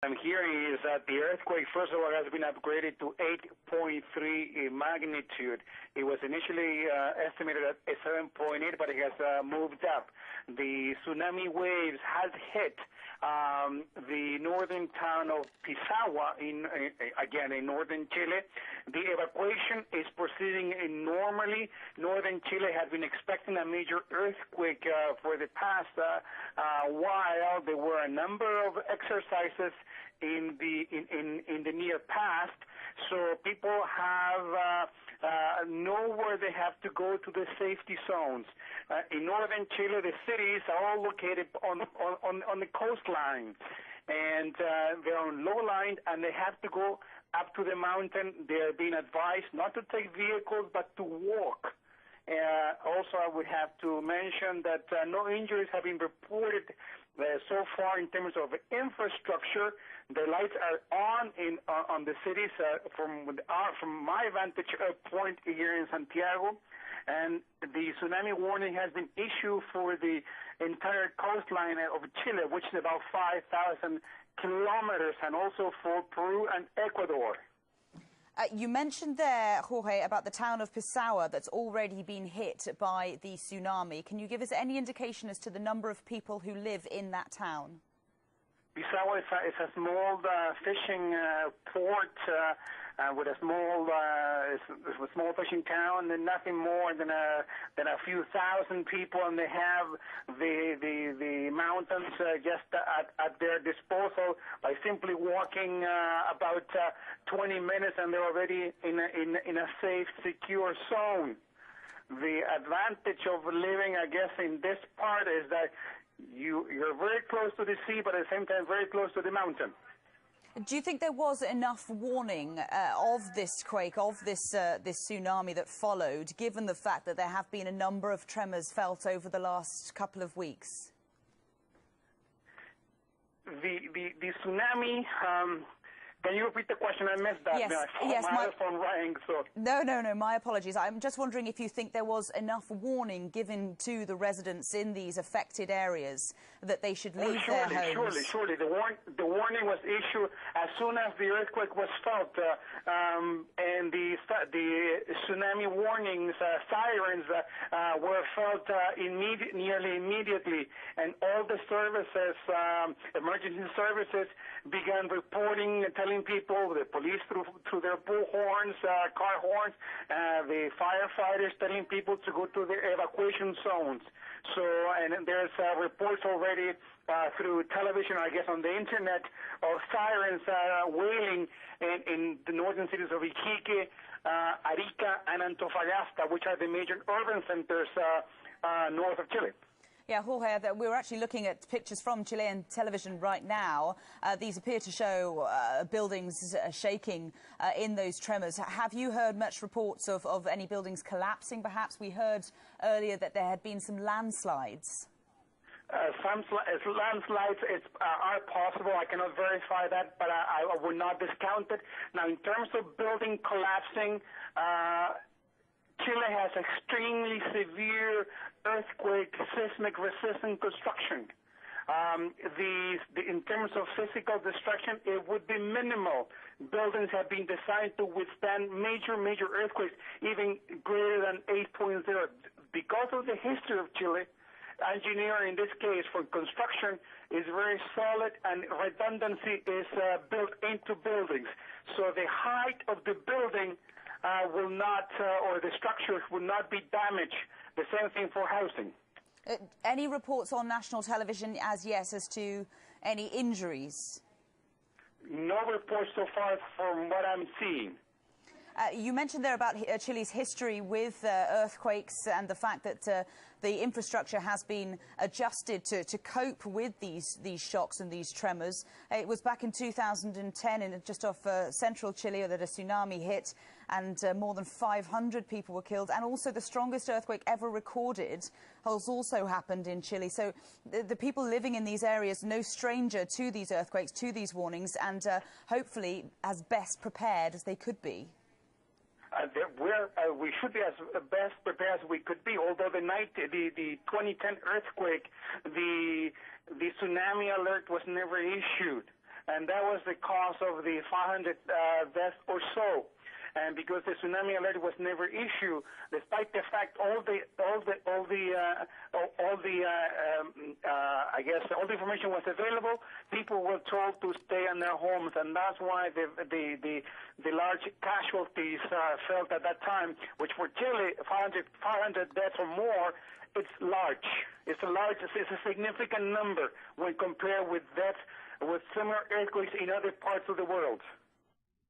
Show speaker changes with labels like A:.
A: I'm hearing is that the earthquake, first of all, has been upgraded to 8.3 magnitude. It was initially estimated at 7.8, but it has moved up. The tsunami waves has hit the northern town of Pisagua, again in northern Chile. The evacuation is proceeding normally. Northern Chile has been expecting a major earthquake for the past while. There were a number of exercises in the near past, so people have know where they have to go to the safety zones. In northern Chile, the cities are all located on the coastline, and they're on low line, and they have to go up to the mountain. They're being advised not to take vehicles, but to walk. Also, I would have to mention that no injuries have been reported so far in terms of infrastructure. The lights are on the cities from my vantage point here in Santiago, and the tsunami warning has been issued for the entire coastline of Chile, which is about 5,000 kilometers, and also for Peru and Ecuador.
B: You mentioned there, Jorge, about the town of Pisagua that's already been hit by the tsunami. Can you give us any indication as to the number of people who live in that town?
A: Pisagua is a small fishing port with a small fishing town, and nothing more than a few thousand people, and they have the mountains just at their disposal by simply walking about 20 minutes, and they're already in a safe, secure zone. The advantage of living, I guess, in this part is that you're very close to the sea, but at the same time very close to the mountain.
B: Do you think there was enough warning of this quake, of this tsunami that followed, given the fact that there have been a number of tremors felt over the last couple of weeks?
A: The tsunami. Can you repeat the question? I missed that.
B: Yes,
A: my phone rang. So.
B: No, my apologies. I'm just wondering if you think there was enough warning given to the residents in these affected areas that they should leave their homes.
A: Surely. The warning was issued as soon as the earthquake was felt, and the tsunami warnings, sirens were felt nearly immediately, and all the services, emergency services, began reporting, telling people, the police through their bullhorns, car horns, the firefighters telling people to go to the evacuation zones. So, and there's reports already through television, I guess on the internet, of sirens wailing in the northern cities of Iquique, Arica, and Antofagasta, which are the major urban centers north of Chile.
B: Yeah, Jorge, we're actually looking at pictures from Chilean television right now. These appear to show buildings shaking in those tremors. Have you heard much reports of any buildings collapsing, perhaps? We heard earlier that there had been some landslides.
A: Some landslides are possible. I cannot verify that, but I would not discount it. Now, in terms of building collapsing, Chile has extremely severe earthquake, seismic resistant construction. In terms of physical destruction, it would be minimal. Buildings have been designed to withstand major earthquakes, even greater than 8.0. Because of the history of Chile, engineering in this case for construction is very solid, and redundancy is built into buildings. So the height of the building will not, or the structures will not be damaged. The same thing for housing.
B: Any reports on national television as to any injuries?
A: No reports so far from what I'm seeing.
B: You mentioned there about Chile's history with earthquakes and the fact that the infrastructure has been adjusted to cope with these shocks and these tremors. It was back in 2010, just off central Chile, that a tsunami hit and more than 500 people were killed. And also the strongest earthquake ever recorded has also happened in Chile. So the people living in these areas, no stranger to these earthquakes, to these warnings, and hopefully as best prepared as they could be.
A: We should be as best prepared as we could be. Although the 2010 earthquake, the tsunami alert was never issued. and that was the cause of the 500 deaths or so. And because the tsunami alert was never issued, despite the fact all the information was available, people were told to stay in their homes, and that's why the large casualties felt at that time, which for Chile, 500 deaths or more, it's large. It's a significant number when compared with deaths with similar earthquakes in other parts of the world.